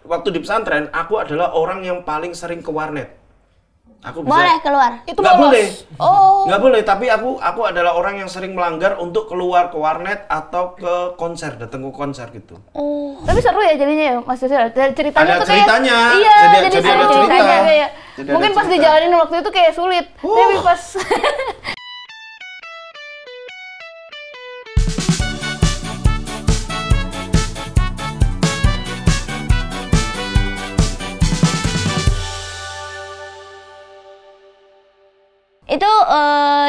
waktu di pesantren aku adalah orang yang paling sering ke warnet. Aku bisa, boleh keluar. Itu nggak boleh. Oh. Nggak boleh, tapi aku adalah orang yang sering melanggar untuk keluar ke warnet atau ke konser, datang ke konser gitu. Oh. Tapi seru ya jadinya ya Mas Yusril. Ceritanya Ada tuh ceritanya. Kayak, iya, jadi ada seru cerita. ceritanya kayak. Jadi Mungkin ada pas cerita. dijalanin waktu itu kayak sulit. Tapi pas Itu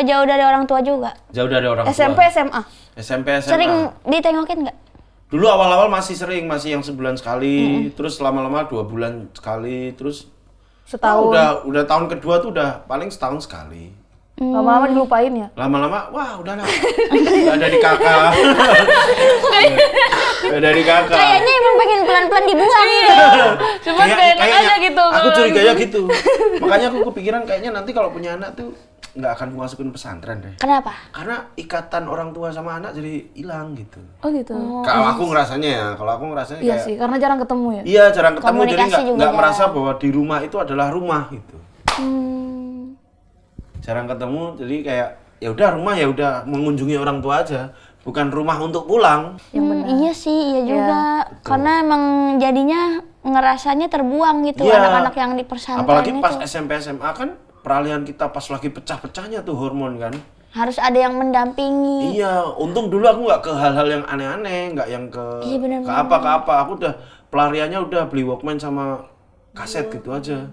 jauh dari orang tua juga. Jauh dari orang tua. SMP, SMA. SMP, SMA. Sering ditengokin nggak? Dulu awal-awal masih sering, masih yang sebulan sekali, terus lama-lama 2 bulan sekali, terus Setahun. udah tahun kedua tuh udah paling setahun sekali. Lama-lama dilupain ya. Lama-lama, wah udahlah. Gak dari kakak. Gak dari kakak. Kayaknya emang pengen pelan-pelan dibuang. Cuma kayak enak aja gitu. Aku curiganya gitu. Makanya aku kepikiran kayaknya nanti kalau punya anak tuh nggak akan aku masukin pesantren deh. Kenapa? Karena ikatan orang tua sama anak jadi hilang gitu. Oh gitu. Kalau aku ngerasanya ya, Iya kayak sih, karena jarang ketemu ya. iya jarang ketemu jadi Komunikasi juga nggak jarang. merasa bahwa di rumah itu adalah rumah gitu. Jarang ketemu jadi kayak ya udah rumah ya udah mengunjungi orang tua aja, bukan rumah untuk pulang. Iya sih, iya juga. Karena emang jadinya ngerasanya terbuang gitu Iya. anak-anak yang di pesantren Apalagi itu. pas SMP SMA kan peralihan kita pas lagi pecah-pecahnya tuh hormon kan. Harus ada yang mendampingi. Iya, untung dulu aku nggak ke hal-hal yang aneh-aneh, nggak yang ke Iya, bener ke apa. Aku udah pelariannya udah beli Walkman sama kaset gitu aja.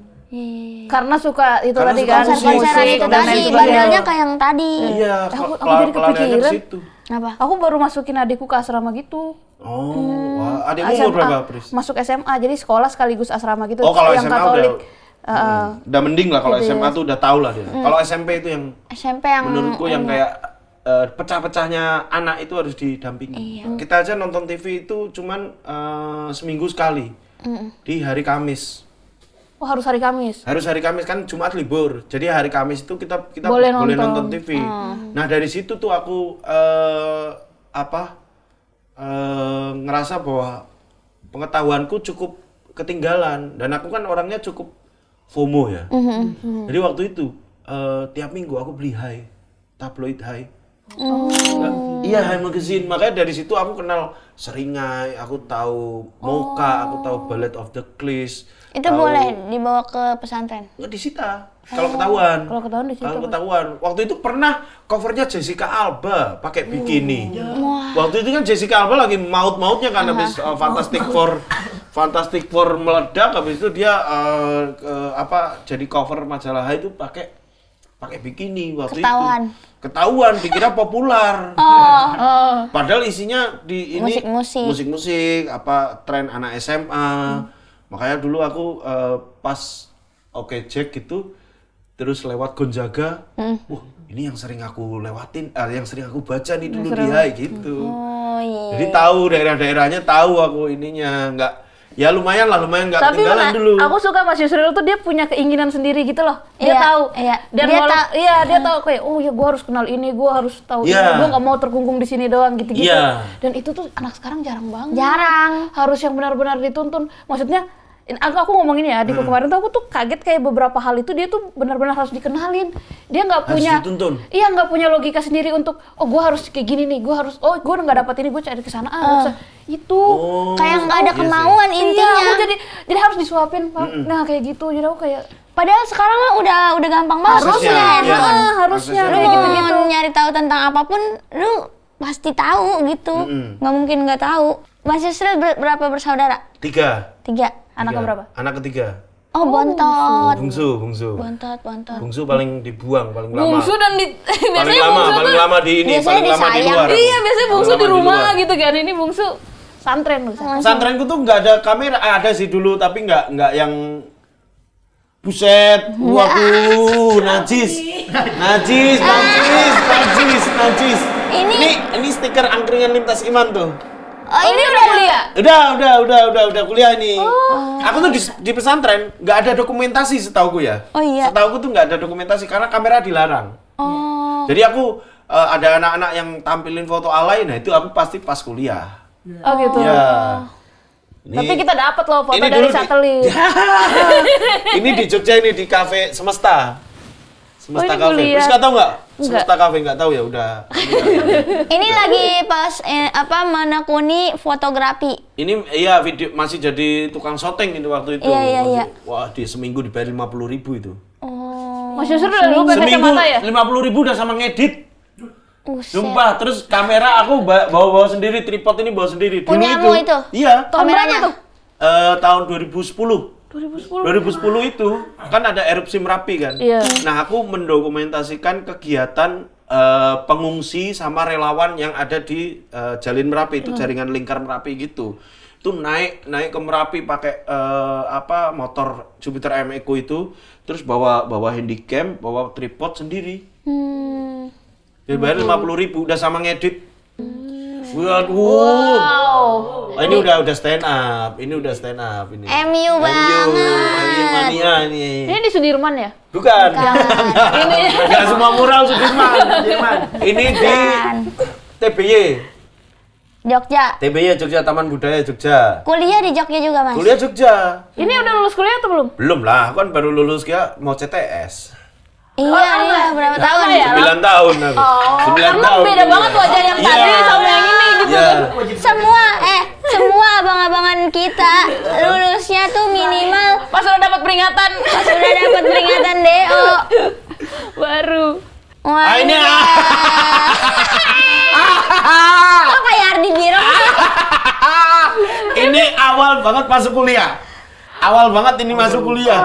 Karena suka itu Karena tadi suka kan. musik, Konser-konseran itu dan tadi, lain sebagainya. bandelnya kayak yang tadi. Iya, Aku jadi pelariannya kepikiran. ke situ. Apa? Aku baru masukin adikku ke asrama gitu. Oh, wah, adikmu umur berapa, Pris? Masuk SMA, jadi sekolah sekaligus asrama gitu. Oh, kalau yang SMA Katolik. udah mending lah kalau Gitu SMA tuh udah tau lah dia. Kalau SMP itu yang SMP yang menurutku yang kayak pecah-pecahnya anak itu harus didampingi. Kita aja nonton TV itu cuman seminggu sekali di hari Kamis. Oh, harus hari Kamis. Harus hari Kamis kan Jumat libur. Jadi hari Kamis itu kita Boleh boleh nonton. nonton TV. Nah, dari situ tuh aku ngerasa bahwa pengetahuanku cukup ketinggalan dan aku kan orangnya cukup FOMO ya. Jadi waktu itu tiap minggu aku beli Hai, tabloid Hai. Iya, Hai Magazine. Makanya dari situ aku kenal Seringai, aku tahu Mocha, aku tahu Ballet of the Cliffs. itu boleh dibawa ke pesantren. Nggak disita kalau ketahuan. Kalau ketahuan disita, Kalau ketahuan. Waktu itu pernah covernya Jessica Alba pakai bikini. Waktu itu kan Jessica Alba lagi maut-mautnya kan habis Fantastic Four meledak, habis itu dia jadi cover majalah itu pakai bikini waktu Ketahuan. itu. Ketahuan, dikira populer. Padahal isinya di ini musik-musik, tren anak SMA. Makanya dulu aku pas Oke Jack gitu, terus lewat Gonzaga, wah ini yang sering aku lewatin, yang sering aku baca nih dulu di Hai gitu. Oh iya. Jadi tahu daerah-daerahnya, tahu aku ininya, lumayan nggak Tapi ketinggalan dulu. aku suka Mas Yusril tuh dia punya keinginan sendiri gitu loh. Dia Iya, tahu. iya. Dan dia tahu kayak gue harus kenal ini, gue harus tahu ini. Iya. Gue nggak mau terkungkung di sini doang gitu-gitu. Iya. Dan itu tuh anak sekarang jarang banget. Jarang. Harus yang benar-benar dituntun. Maksudnya aku ngomongin ya, adikku kemarin tuh aku tuh kaget kayak beberapa hal itu dia tuh benar-benar harus dikenalin. Dia nggak Harus punya, dituntun. iya nggak punya logika sendiri untuk gue harus kayak gini nih, gue nggak dapat ini, gue cari ke sana itu Kayak nggak ada iya sih. kemauan Iya, intinya. aku jadi harus disuapin, Pak. Nah kayak gitu, jadi aku kayak Padahal sekarang mah udah gampang banget. Harusnya, iya. harusnya Harusnya. Lu kayak mau gitu-gitu. nyari tahu tentang apapun, lu pasti tahu gitu. Nggak mungkin nggak tahu. Mas Yusril berapa bersaudara? 3. 3. Anaknya berapa? Anak ketiga. Oh, bontot. Bungsu. Bontot. Bungsu paling dibuang, paling lama. Bungsu dan paling lama di ini, biasanya paling lama di disayang. luar. Iya, biasanya bungsu Paling di lama rumah luar. gitu kan. Ini bungsu santren loh. Pesantrenku tuh nggak ada kamera, ada sih dulu tapi nggak yang buset, waduh, najis. Ini stiker angkringan lintas iman tuh. Oh, ini udah kuliah. Udah kuliah ini. Aku tuh di pesantren nggak ada dokumentasi setauku ya. Oh, iya. Setauku tuh nggak ada dokumentasi karena kamera dilarang. Oh. Jadi aku ada anak-anak yang tampilin foto alay, nah itu aku pasti pas kuliah. Oh gitu. Ya. Tapi kita dapat loh foto ini dari dulu satelit. Ini di Jogja, ini di kafe Semesta. Semesta ini Cafe. kuliah. Terus nggak tahu nggak? Nggak. Semesta Cafe nggak tahu ya udah. Ini lagi pas menekuni fotografi. Ini iya video masih jadi tukang syuting itu waktu itu. Iya. Wah, di seminggu dibayar 50.000 itu. Oh. Mas Yusuf udah lupa Seminggu kacamata ya? 50.000 udah sama ngedit. Buset. Sumpah, terus kamera aku bawa sendiri, tripod ini bawa sendiri. Dulu Punyamu itu? Iya. Tahun berapa Kameranya? tuh? Tahun 2010. 2010. 2010 itu kan ada erupsi Merapi kan. Iya. Nah, aku mendokumentasikan kegiatan pengungsi sama relawan yang ada di Jalin Merapi, itu jaringan lingkar Merapi gitu. Itu naik ke Merapi pakai motor Jupiter M Eco itu, terus bawa handycam, bawa tripod sendiri. Dia bayar 50.000 udah sama ngedit. Waduh. Wow. Ini udah stand up. Ini udah stand up ini. MU banget. MU mania nih. Ini di Sudirman ya? Bukan. Enggak semua mural Sudirman. Ini di TBY. Jogja. TBY Jogja, Taman Budaya Jogja. Kuliah di Jogja juga, Mas? Kuliah Jogja. Ini udah lulus kuliah atau belum? Belum lah, aku kan baru lulus ya mau CTS. Iya, berapa tahun ya? 9 tahun aku. 9 Karena tahun. beda banget wajah yang tadi Iya. sama yang ini gitu. Iya. Semua abang-abangan kita lulusnya tuh minimal Pas udah dapat peringatan. pas udah dapat peringatan DO. Baru. Wah, ini kok kayak Ardi Birong sih? Ini awal banget masuk kuliah. Awal banget ini masuk kuliah.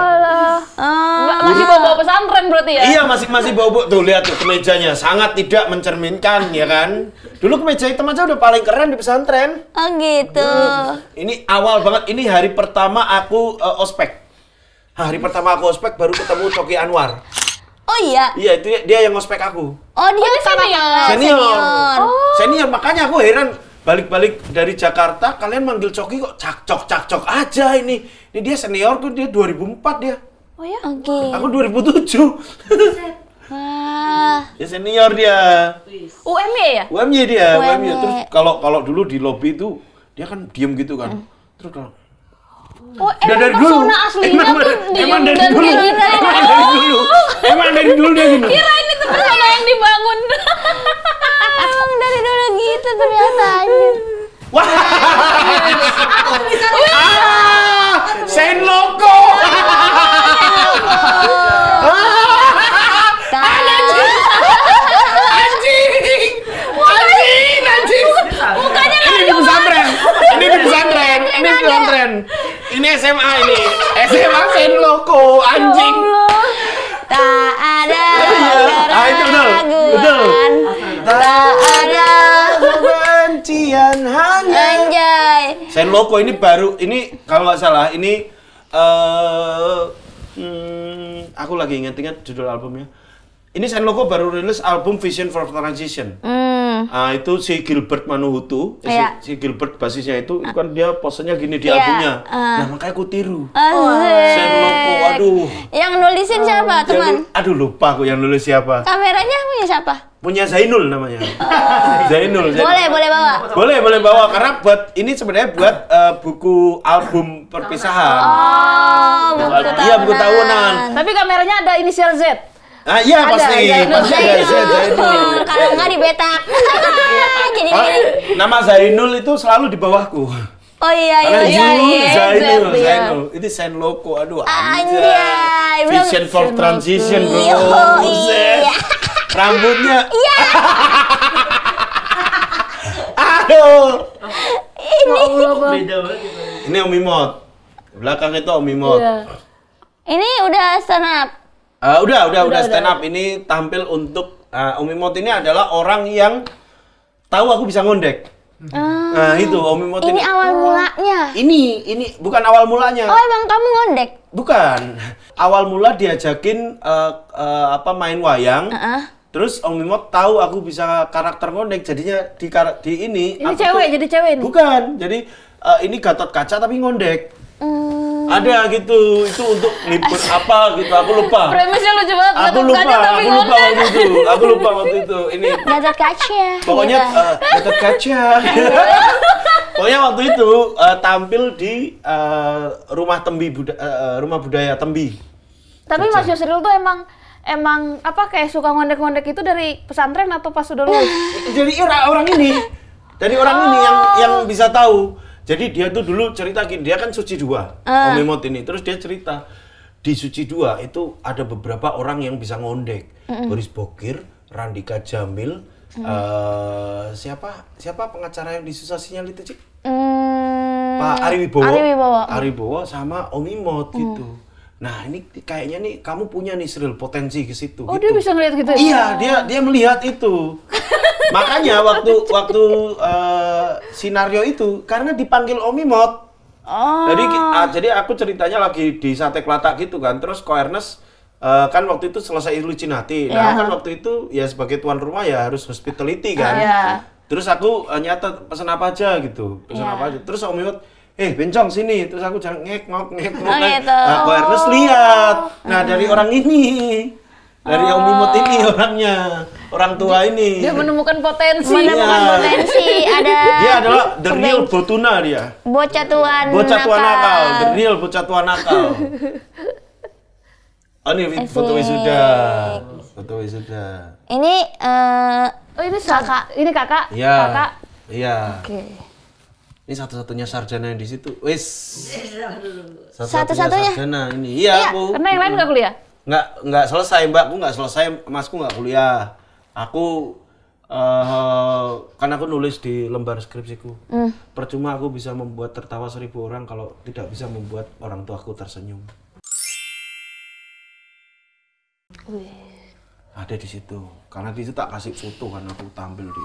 Masih bawa pesantren berarti ya? Iya, masih bau tuh, lihat tuh kemejanya sangat tidak mencerminkan ya kan. Dulu kemeja hitam aja udah paling keren di pesantren. Oh gitu. Ini awal banget, ini hari pertama aku ospek. Hari pertama aku ospek baru ketemu Coki Anwar. Oh iya. Iya, itu dia yang ospek aku. Oh dia Senior. Senior, makanya aku heran. Balik-balik dari Jakarta, kalian manggil Coki kok cakcok aja ini. Ini dia senior tuh, dia 2004 dia. Oh ya? Oke. Aku 2007. Wah. Dia senior dia. UMY ya? UMY dia, UMY. UMY. Terus kalau dulu di lobby itu dia kan diem gitu kan. Terus kalau Oh, udah emang dari dulu. persona aslinya tuh Emang diem dari dan dulu. diem dari Emang dari dulu. Emang dari dulu dia gini. Kirain itu persona yang dibangun. Emang dari dulu gitu ternyata anjir. Wah. Sen Loco. Mukanya Ini di pesantren. Ini SMA ini. SMA Sen Loco, anjing. Tak ada Itu betul. tak ada Kebencian hanya. anjay. Sen Loco ini baru, ini kalau nggak salah ini aku lagi ingat judul albumnya. Ini Sen Loco baru rilis album Vision for Transition. Itu si Gilbert Manuhutu, Iya. si Gilbert basisnya itu kan dia posenya gini di Iya, albumnya. Nah makanya aku tiru. Asik. Sen Loco, aduh. Yang nulisin siapa, teman? Aduh lupa aku yang nulis siapa. Kameranya punya siapa? Punya Zainul namanya. Zainul. Boleh bawa. Boleh bawa karena buat ini sebenarnya buat buku album perpisahan. Oh, buku Iya, buku tahunan. Tapi kameranya ada inisial Z. Ah iya pasti ada Zainul. Kalau nggak dibetak. Jadi Oh, gini. nama Zainul itu selalu di bawahku. Oh iya. Zainul. Itu Sen Loco. Aduh, Anjay, belum- Vision for Transition, bro. Yo, Buset. iya. Rambutnya. Iya. Aduh. Ini Om Imot. Belakang itu Om Imot. Iya. Ini udah stand up. Udah stand up. Ini tampil untuk Om Imot ini adalah orang yang tahu aku bisa ngondek. Nah, itu Om Imot Ini ini. awal mulanya. Ini bukan awal mulanya. Oh, emang kamu ngondek? Bukan. Awal mula diajakin main wayang. Terus Om Imot tahu aku bisa karakter ngondek, jadinya di ini. Ini aku cewek, tuh- jadi cewek ini? Bukan. Jadi ini Gatot Kaca tapi ngondek. Ada gitu, itu untuk libur apa gitu, aku lupa. Premisnya lucu banget. Aku lupa waktu itu. Ini Gatot Kaca. pokoknya Gatot Kaca. Pokoknya waktu itu tampil di rumah budaya Tembi. Tapi Mas Yusril tuh emang apa kayak suka ngondek-ngondek itu dari pesantren atau pas sudah lulus? Jadi orang ini yang bisa tahu. Jadi dia tuh dulu cerita gini, dia kan Suci 2, Om Imot ini. Terus dia cerita di Suci 2 itu ada beberapa orang yang bisa ngondek. Boris Bokir, Randika Jamil, siapa pengacara yang di Susah Sinyal itu, Cik? Pak Ari Wibowo sama Om Imot gitu. Nah, ini kayaknya nih kamu punya nih Sril potensi ke situ. Oh, gitu. dia bisa ngeliat gitu. Iya, dia melihat itu. Makanya waktu sinario itu karena dipanggil Om Imot. Jadi aku ceritanya lagi di Sate Klatak gitu kan. Terus Ko Ernest kan waktu itu selesai Lucinati. Nah, kan waktu itu ya sebagai tuan rumah ya harus hospitality kan. Terus aku nyatet pesan apa aja gitu. Apa aja. Terus Om Imot, bencong sini. Terus aku jangan ngek-ngok. Gitu. Nah, Ko Ernest lihat. Nah, dari orang ini. Dari Om Imot ini orangnya. Orang tua ini. Dia menemukan potensi. Ada. Dia adalah the real Botuna dia. Bocah tua nakal. The real bocah tua nakal. Oh, ini foto wisuda. Ini ini kakak. Ini kakak. Iya. Kakak. Iya. Oke. Ini satu-satunya sarjana yang di situ. Wis. Satu-satunya sarjana ini. Iya, Bu. Karena yang lain nggak kuliah? Nggak selesai, Mbakku nggak selesai, Masku nggak kuliah. Aku kan aku nulis di lembar skripsiku. Percuma aku bisa membuat tertawa 1000 orang kalau tidak bisa membuat orang tuaku tersenyum. Ada di situ. Karena di situ tak kasih foto kan aku tampil di.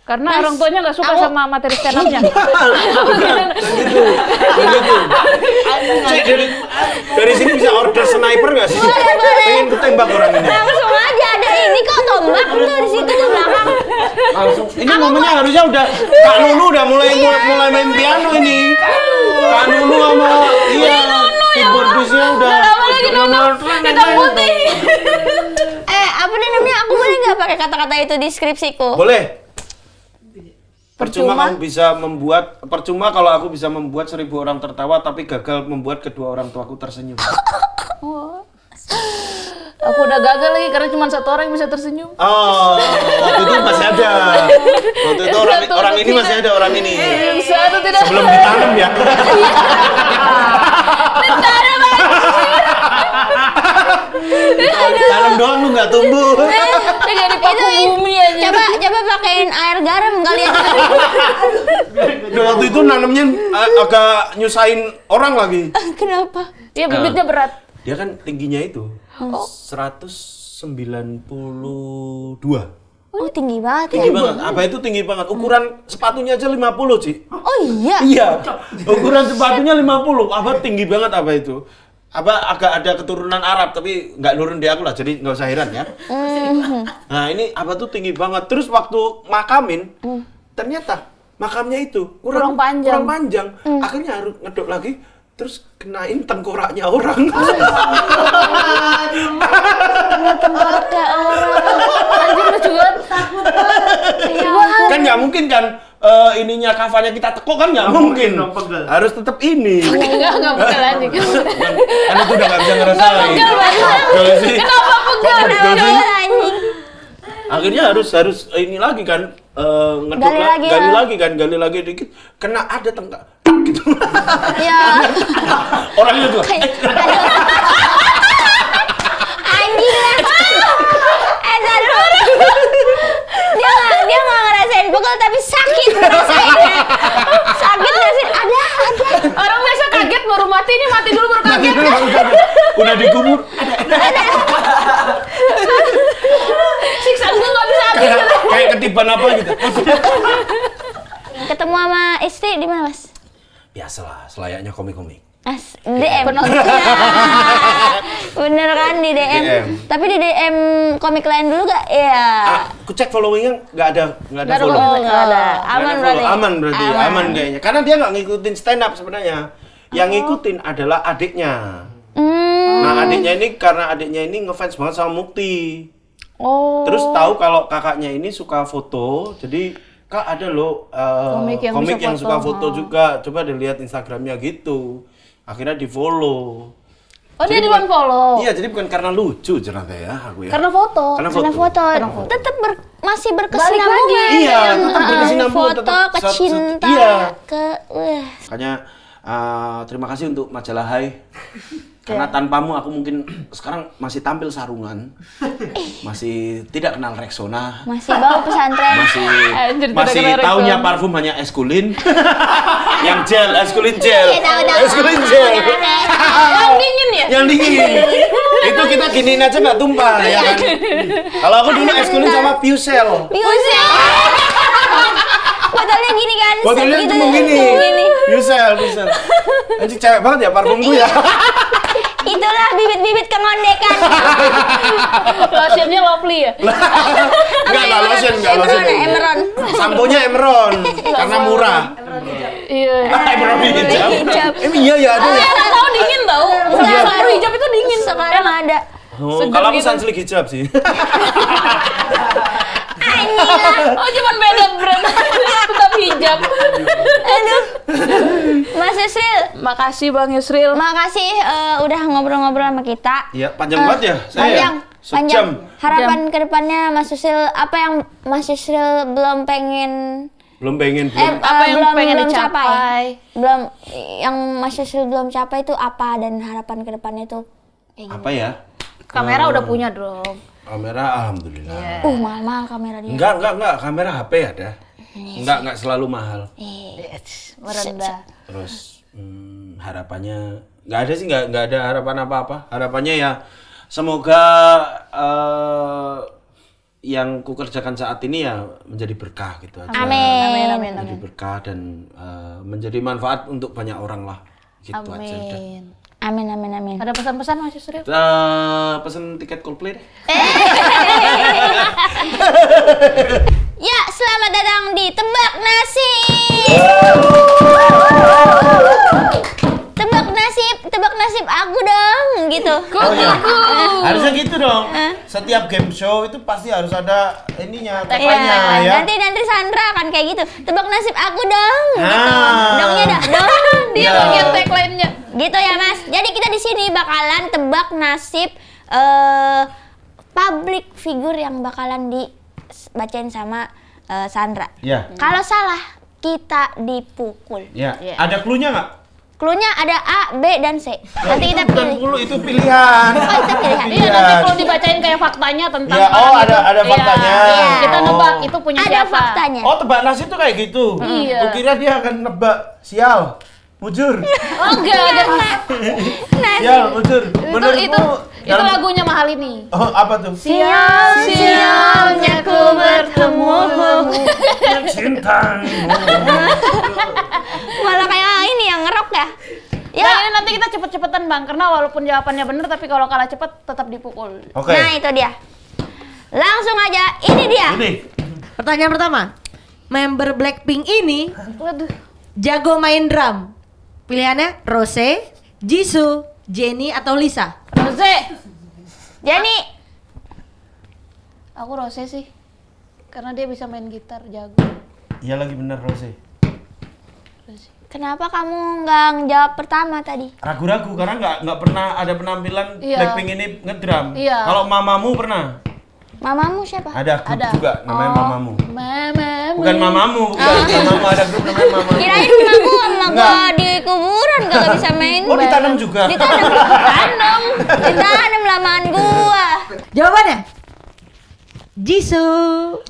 Karena orang tuanya nggak suka sama materi stand up-nya. Begitu. Dari sini bisa order sniper nggak sih? Pengen ketembak orang ini. langsung aja ada ini kok tombak tuh di situ di belakang. Langsung. Ini momennya harusnya udah Kak Nunu udah mulai main piano ini. Kak Nunu sama keyboardisnya udah. Hitam putih. Apa namanya? Aku boleh nggak pakai kata-kata itu di skripsiku? Boleh. Percuma kalau aku bisa membuat 1000 orang tertawa tapi gagal membuat kedua orang tuaku tersenyum. Aku udah gagal lagi karena cuma satu orang yang bisa tersenyum. Oh, waktu itu masih ada. Waktu itu orang ini masih ada orang ini. Satu tidak. Sebelum ditanam ya. Ditanam Tanam doang lu nggak tumbuh. Jadi paku bumi aja. Coba pakein air garam kalian. Waktu itu nanamnya agak nyusahin orang lagi. Kenapa? Iya, bibitnya berat. Dia kan tingginya itu 192. Oh, tinggi banget Tinggi ya. banget. Apa itu tinggi banget? Ukuran sepatunya aja 50, Ci. Oh iya. Iya. Ukuran sepatunya 50. Apa tinggi banget apa itu? Apa agak ada keturunan Arab tapi nggak nurun di aku lah, jadi nggak usah heran ya. Nah ini apa tuh tinggi banget. Terus waktu makamin ternyata makamnya itu kurang panjang. Akhirnya harus ngedok lagi. Terus kenain tengkoraknya orang. Tengkoraknya orang. Anjir lucu banget. Takut banget. Kan nggak mungkin kan ininya kafannya kita tekuk kan nggak mungkin. Harus tetap ini. Nggak pegel anjing. Kan itu udah nggak bisa ngerasain. Kenapa pegel? Akhirnya harus ini lagi kan ngedok gali lagi dikit kena ada tengkak gitu. Ya. Orangnya juga. Anjing lah. Dia nggak ngerasain pukul tapi sakit ngerasainnya. Sakit ngerasain ada. Orang biasa kaget baru mati, ini mati dulu baru kaget. Udah dikubur. Siksaan gue nggak bisa habis. Kayak ketiban apa gitu. Ketemu sama istri di mana, Mas? Biasalah, selayaknya komik-komik. DM. Bener kan di DM. Tapi di DM komik lain dulu gak? Iya. Aku cek followingnya nggak ada Nggak follow. ada. Aman berarti. Aman kayaknya. Karena dia nggak ngikutin stand up sebenarnya. Yang ngikutin adalah adiknya. Nah, karena adiknya ini ngefans banget sama Mukti. Terus tahu kalau kakaknya ini suka foto, jadi Kak ada loh komik yang suka foto juga. Coba dilihat Instagramnya gitu. Akhirnya di-follow. Oh, dia di follow. Iya, jadi bukan karena lucu ternyata ya aku ya. Karena foto. Karena foto. Tetap masih berkesinambungan. Iya, tetap berkesinambungan, foto tetap ke cinta, iya. Makanya terima kasih untuk majalah Hai. Karena tanpamu aku mungkin sekarang masih tampil sarungan. Masih tidak kenal Rexona. Masih bau pesantren. Masih taunya parfum hanya Eskulin. Yang gel, Eskulin gel. Eskulin gel. Yang dingin ya? Yang dingin. Itu kita giniin aja nggak tumpah ya kan. Kalau aku dulu Eskulin sama Piusel. Botolnya gini kan? Botolnya cuma gini. Piusel. Anjing cewek banget ya parfumku ya. Itulah bibit-bibit kemondekan. Lotionnya Lovely ya? Enggak lah, lotion. Emeron. Samponya Emeron karena murah. Iya. Emeron hijab. Iya ya ada ya. Nggak tahu dingin tau. Sampo hijab itu dingin. Sekarang ada. Kalau aku Sunsilk hijab sih. Oh, cuman beda brand. Tetap hijab. Aduh. Mas Yusril. Makasih Bang Yusril. Makasih udah ngobrol-ngobrol sama kita. Iya, panjang banget ya saya. Panjang. Harapan kedepannya Mas Yusril, apa yang Mas Yusril belum pengen Apa yang pengen dicapai? Belum yang Mas Yusril belum capai itu apa, dan harapan kedepannya itu apa ya? Kamera udah punya dong. Kamera alhamdulillah. Mahal-mahal kamera dia. Enggak, kamera HP ada. Enggak selalu mahal. Merendah. Terus harapannya enggak ada sih, enggak ada harapan apa-apa. Harapannya ya semoga yang kukerjakan saat ini ya menjadi berkah gitu aja. Amin. Menjadi berkah dan menjadi manfaat untuk banyak orang lah. Gitu aja udah. Amin. Ada pesan-pesan Mas Yusril? Pesen tiket Coldplay deh. Ya, selamat datang di Tebak Nasib. Tebak nasib aku dong, gitu. Harusnya gitu dong. Setiap game show itu pasti harus ada ininya, tagline-nya ya. Nanti Sandra akan kayak gitu. Tebak nasib aku dong, gitu. Dongnya dong. Dia bagian tagline-nya. Gitu ya, Mas. Jadi kita di sini bakalan tebak nasib public figure yang bakalan dibacain sama Sandra. Iya. Kalau salah, kita dipukul. Iya. Ada clue-nya nggak? Clue-nya ada A, B, dan C. Nanti kita Bukan pilih. clue, itu pilihan. Oh, itu pilihan. Iya, nanti kalau dibacain kayak faktanya tentang Ya, ada faktanya. Iya. Kita nebak itu punya Ada siapa. faktanya. Oh, tebak nasib tuh kayak gitu. Iya. Kukira dia akan nebak sial. Mujur. Oh, enggak ada. Sial, mujur. Itu lagunya Mahal ini. Oh, apa tuh? Sialnya ku bertemu Yang cintamu. malah kayak ini yang ngerok ya. Nah, ini nanti kita cepet-cepetan Bang, karena walaupun jawabannya bener tapi kalau kalah cepet tetap dipukul. Oke. Nah, itu dia. Langsung aja, ini dia. Ini. Pertanyaan pertama. Member Blackpink ini Waduh. jago main drum. Pilihannya Rose, Jisoo, Jennie atau Lisa? Rose. Jenny. Aku Rose sih. Karena dia bisa main gitar jago. Iya lagi bener Rose. Kenapa kamu nggak jawab pertama tadi? Ragu-ragu karena nggak pernah ada penampilan Iya. Blackpink ini ngedrum. Iya. Kalau mamamu pernah? Mamamu siapa? Ada grup Ada. juga namanya mamamu. Mamamu. Bukan mamamu, bukan mamamu, ada grup namanya mamamu. Kirain mamamu sama gua di kuburan gak bisa main. Oh, ditanam juga. Ditanam lamaan gua. Jawabannya Jisoo.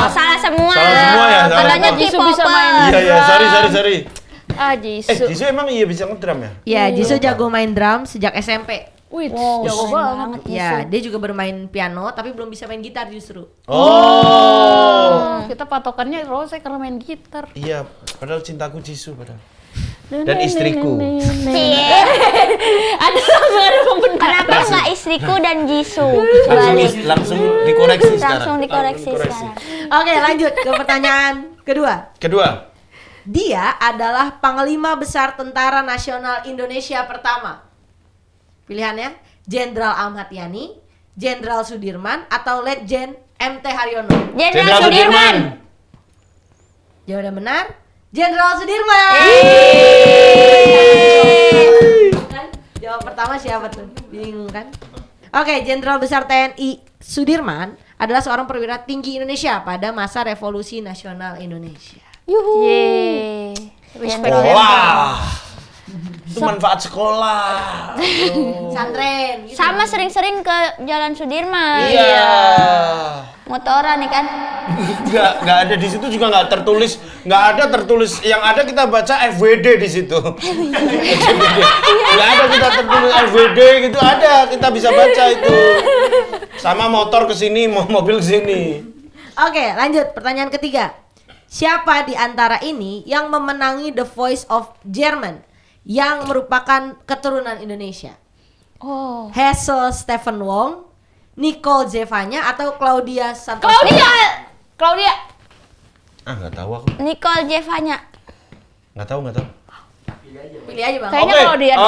Salah semua. Salah semua ya, salah Katanya semua. Jisoo bisa main. Iya, sorry. Jisoo. Jisoo emang iya bisa ngedrum ya? Ya, Jisoo jago main drum sejak SMP. Wih, Wow, jago keren banget. Ya, dia juga bermain piano tapi belum bisa main gitar justru. Oh. Kita patokannya Rose karena main gitar. Iya, padahal cintaku Jisoo padahal. Dan istriku. Cie. Ada pembenaran. Kenapa nggak istriku dan Jisoo? Langsung dikoreksi Langsung sekarang. dikoreksi sekarang. Oke, lanjut ke pertanyaan kedua. Kedua. Dia adalah Panglima Besar Tentara Nasional Indonesia pertama. Pilihannya Jenderal Ahmad Yani, Jenderal Sudirman, atau Letjen MT Haryono. Jenderal Sudirman. Jawaban benar, Jenderal Sudirman. Kan? Jawab pertama siapa tuh? Bingung kan? Oke, Jenderal Besar TNI Sudirman adalah seorang perwira tinggi Indonesia pada masa Revolusi Nasional Indonesia. Yuhu. Yeay. Respect. Wah. Itu manfaat sekolah. Santren. Gitu. Sama sering-sering ke Jalan Sudirman. Iya. Motoran nih kan. Nggak ada di situ juga nggak tertulis, nggak ada tertulis. Yang ada kita baca FWD di situ. Nggak ada kita tertulis FWD gitu, ada kita bisa baca itu. Sama motor ke sini, mobil ke sini. Oke, lanjut pertanyaan ketiga. Siapa di antara ini yang memenangi The Voice of German yang merupakan keturunan Indonesia? Oh. Hazel Stephen Wong, Nicole Zevanya, atau Claudia Santos? Claudia. Ah, nggak tahu aku. Nicole Jevanya. Nggak tahu. Pilih aja bang. Kayaknya Oke, Claudia.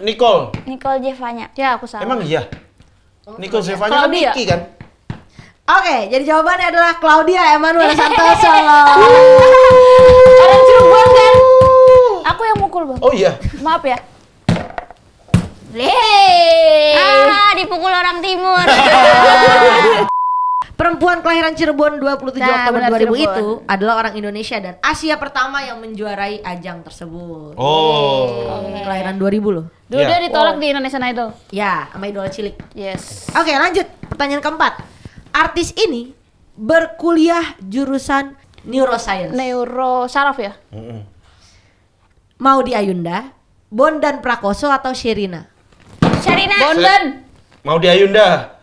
Nicole. Nicole Jevanya. Ya, aku salah. Emang iya? Nicole Zevanya kan Claudia. Nicky kan? Oke, jadi jawabannya adalah Claudia Emanuela Santoso. Orang Cirebon kan? Aku yang mukul, Bang. Oh iya. Maaf ya. Dipukul orang timur. Perempuan kelahiran Cirebon 27 Nah, Oktober benar, 2000 Cirebon. itu adalah orang Indonesia dan Asia pertama yang menjuarai ajang tersebut. Oh. Kelahiran 2000 loh. Dulu Ya. dia ditolak di Indonesian Idol. Ya, sama idola cilik. Yes. Oke, lanjut. Pertanyaan keempat. Artis ini berkuliah jurusan neuroscience. Neuro saraf ya? Maudy Ayunda, Bondan Prakoso, atau Sherina? Sherina. Bondan. Mau di Ayunda?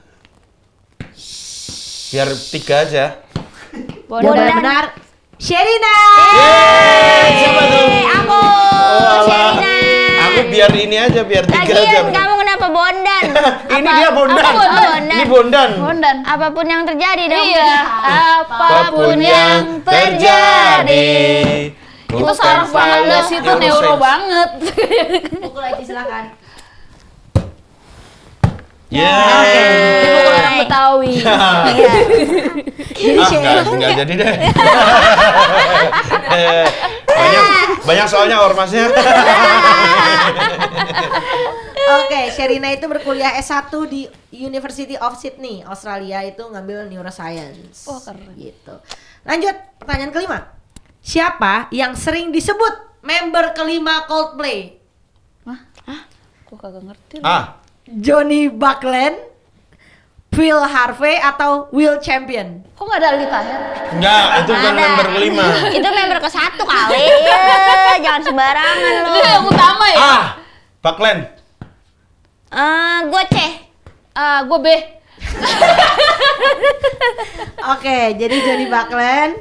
Biar 3 aja. Jawaban benar, Sherina. Siapa tuh? Aku. Oh, alah. Sherina. Aku biar ini aja, biar 3 aja. Lagian kamu kenapa Bondan? Ini dia Bondan. Apa Bondan? Ini Bondan. Bondan. Apapun yang terjadi dong. Iya. Apapun yang terjadi. Itu saraf banget sih, itu neuro banget. Pukul aja silakan. Dipukul orang Betawi. Nggak jadi deh. banyak soalnya ormasnya. Oke, Sherina itu berkuliah S1 di University of Sydney, Australia, itu ngambil neuroscience. Wah, keren. Gitu. Lanjut, pertanyaan kelima. Siapa yang sering disebut member kelima Coldplay? Aku kagak ngerti. Johnny Buckland, Phil Harvey, atau Will Champion? Kok nggak ada Aldi Taher? Enggak, itu bukan Ada. member kelima. Itu member ke-1 kali. Jangan sembarangan lu. Itu yang utama ya? Buckland. Gue C. Gue B. Oke, jadi Johnny Buckland,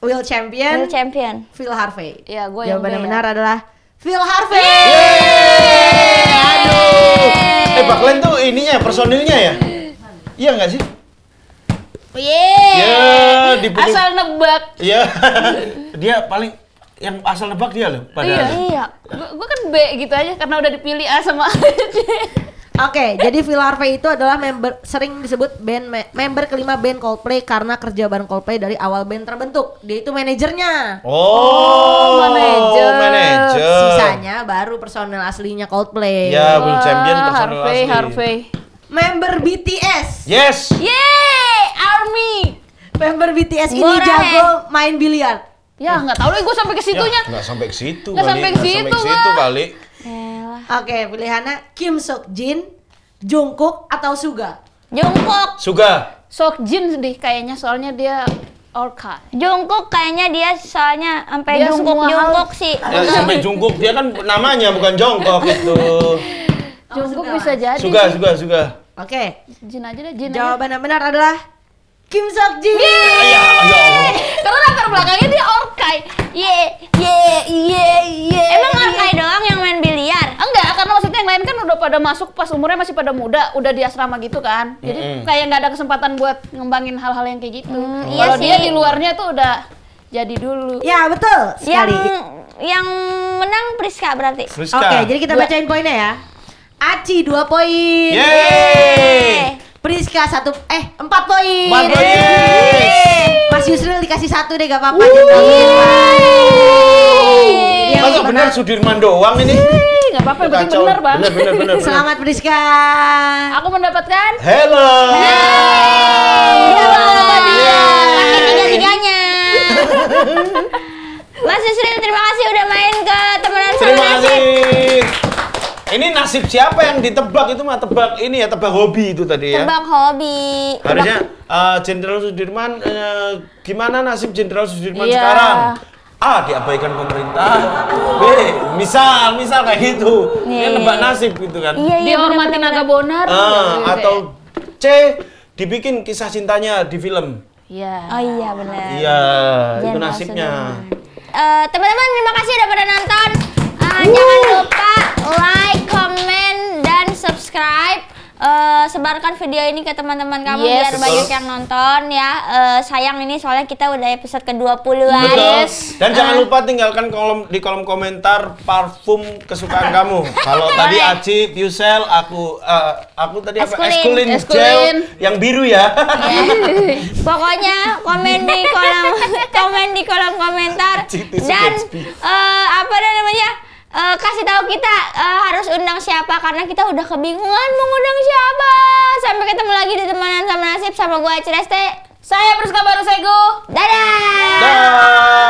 Will Champion, Will Champion. Phil Harvey. Iya, gue yang Jawaban yang B ya. benar adalah Phil Harvey. Aduh. Buckland tuh ininya, personilnya ya? Iya nggak sih? Ya, dipukul. Asal nebak. Iya. Dia paling yang asal nebak dia loh. Padahal. Iya. Gue kan B gitu aja karena udah dipilih A sama C. Oke, jadi Phil Harvey itu adalah sering disebut member kelima band Coldplay karena kerja bareng Coldplay dari awal band terbentuk. Dia itu manajernya. Oh, manajer. Sisanya baru personel aslinya Coldplay. Ya, Will Champion personel Harvey, asli. Harvey. Member BTS. Yes. Yeay, Army. Member BTS ini Borahe. jago main biliar. Ya nggak tahu gue sampai ke situnya. Nggak sampai ke situ Nggak sampai ke situ, Mbak. kali. Oke, pilihannya Kim Sok Jin, Jungkook, atau Suga? Jungkook. Suga. Seokjin sedih kayaknya soalnya dia orca. Jungkook kayaknya dia soalnya sampai Dia semua jungkook sih. Ya, sampai jungkuk dia kan namanya bukan jongkok itu. Jungkook bisa jadi. Suga. Oke, Jin aja deh, Jin aja. jawaban yang benar adalah Kim Sok Jin. Ya Allah. Karena latar belakangnya dia orkai. Emang Arkai doang yang main biliar? Enggak, karena maksudnya yang lain kan udah pada masuk pas umurnya masih pada muda, udah di asrama gitu kan. Jadi kayak nggak ada kesempatan buat ngembangin hal-hal yang kayak gitu. Iya Kalau dia sih. di luarnya tuh udah jadi dulu. Ya betul sekali. Yang menang Priska berarti. Friska. Oke, jadi kita bacain poinnya ya. Aci 2 poin. Yeay. Priska 4 poin. 4 poin. Mas Yusril dikasih 1 deh, gak apa-apa. Masa benar Sudirman doang ini? Nggak apa-apa, yang penting bener, Bang. Bener. Selamat Priska. Aku mendapatkan Hello. Pakai tiga-tiganya. Mas Yusril, terima kasih udah main ke temenan sama Terima Nasib. kasih. Ini nasib siapa yang ditebak itu mah tebak ini ya, tebak hobi itu tadi ya. Tebak hobi. Harusnya Jenderal Sudirman, gimana nasib Jenderal Sudirman Iya. sekarang? A. Diabaikan pemerintah. B. Misal kayak gitu. Dia nebak nasib gitu kan. Iya, dihormatin agak bonar. Atau C. Dibikin kisah cintanya di film. Iya. Oh iya benar. Iya, itu Jenderal nasibnya. Teman-teman, terima kasih udah pada nonton. Jangan lupa like, comment, dan subscribe. Sebarkan video ini ke teman-teman kamu Yes. biar banyak yang nonton ya. Sayang ini soalnya kita udah episode ke-20-an. Betul. Yes. Dan jangan lupa tinggalkan di kolom komentar parfum kesukaan kamu. Kalau tadi Aci, Fusel, aku tadi apa? Eskulin. Gel yang biru ya. Pokoknya komen di kolom komentar Citu si dan Gatsby. kasih tahu kita harus undang siapa karena kita udah kebingungan mau undang siapa. Sampai ketemu lagi di Temenan sama Nasib sama gue Aci Reste. Saya Priska Barusego. Dadah. Dah.